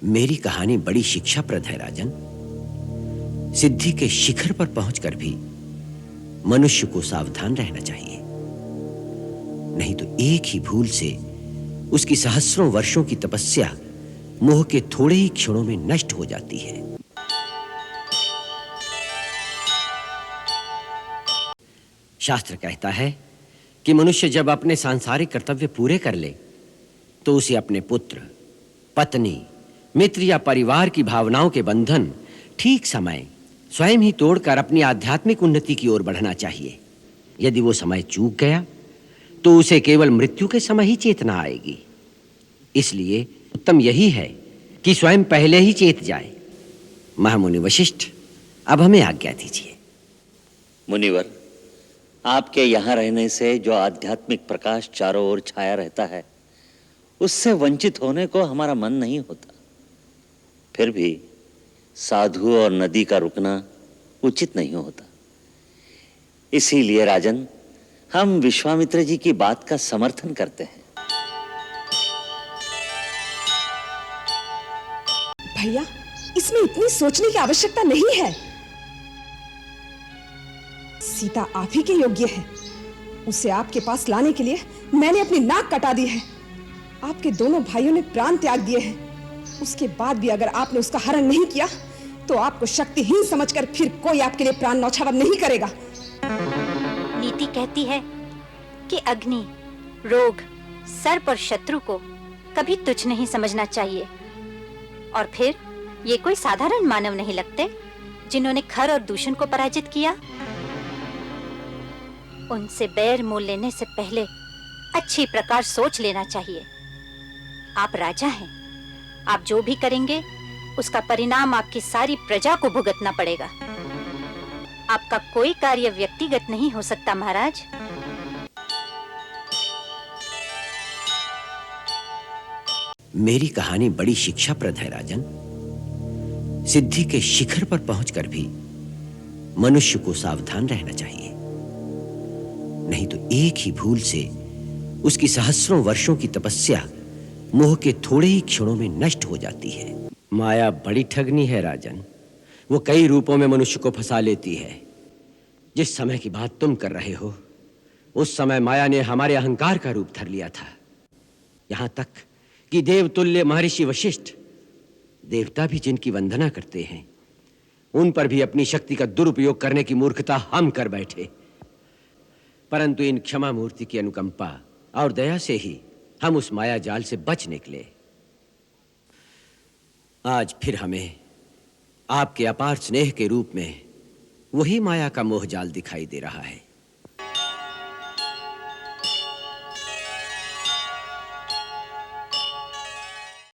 मेरी कहानी बड़ी शिक्षाप्रद है राजन। सिद्धि के शिखर पर पहुंचकर भी मनुष्य को सावधान रहना चाहिए, नहीं तो एक ही भूल से उसकी सहस्रों वर्षों की तपस्या मोह के थोड़े ही क्षणों में नष्ट हो जाती है। शास्त्र कहता है कि मनुष्य जब अपने सांसारिक कर्तव्य पूरे कर ले तो उसे अपने पुत्र, पत्नी, मित्र या परिवार की भावनाओं के बंधन ठीक समय स्वयं ही तोड़कर अपनी आध्यात्मिक उन्नति की ओर बढ़ना चाहिए। यदि वो समय चूक गया तो उसे केवल मृत्यु के समय ही चेतना आएगी। इसलिए उत्तम यही है कि स्वयं पहले ही चेत जाए। महामुनि वशिष्ठ, अब हमें आज्ञा दीजिए। मुनिवर, आपके यहाँ रहने से जो आध्यात्मिक प्रकाश चारों ओर छाया रहता है, उससे वंचित होने को हमारा मन नहीं होता। फिर भी साधु और नदी का रुकना उचित नहीं होता। इसीलिए राजन, हम विश्वामित्र जी की बात का समर्थन करते हैं। भैया, इसमें इतनी सोचने की आवश्यकता नहीं है। सीता आप ही के योग्य है। उसे आपके पास लाने के लिए मैंने अपनी नाक कटा दी है। आपके दोनों भाइयों ने प्राण त्याग दिए हैं। उसके बाद भी अगर आपने उसका हरण नहीं किया तो आपको शक्तिहीन समझकर फिर कोई आपके लिए प्राण न्यौछावर नहीं करेगा। नीति कहती है कि अग्नि, रोग, सर्प और शत्रु को कभी तुच्छ नहीं समझना चाहिए। और फिर ये कोई साधारण मानव नहीं लगते जिन्होंने खर और दूषण को पराजित किया। उनसे बैर मोल लेने से पहले अच्छी प्रकार सोच लेना चाहिए। आप राजा हैं, आप जो भी करेंगे उसका परिणाम आपकी सारी प्रजा को भुगतना पड़ेगा। आपका कोई कार्य व्यक्तिगत नहीं हो सकता महाराज। मेरी कहानी बड़ी शिक्षाप्रद है राजन। सिद्धि के शिखर पर पहुंचकर भी मनुष्य को सावधान रहना चाहिए, नहीं तो एक ही भूल से उसकी सहस्रों वर्षों की तपस्या मोह के थोड़े ही क्षणों में नष्ट हो जाती है। माया बड़ी ठगनी है राजन। वो कई रूपों में मनुष्य को फंसा लेती है। जिस समय की बात तुम कर रहे हो, उस समय माया ने हमारे अहंकार का रूप धर लिया था। यहां तक कि देवतुल्य महर्षि वशिष्ठ, देवता भी जिनकी वंदना करते हैं, उन पर भी अपनी शक्ति का दुरुपयोग करने की मूर्खता हम कर बैठे। परंतु इन क्षमा मूर्ति की अनुकंपा और दया से ही हम उस माया जाल से बच निकले। आज फिर हमें आपके अपार स्नेह के रूप में वही माया का मोह जाल दिखाई दे रहा है।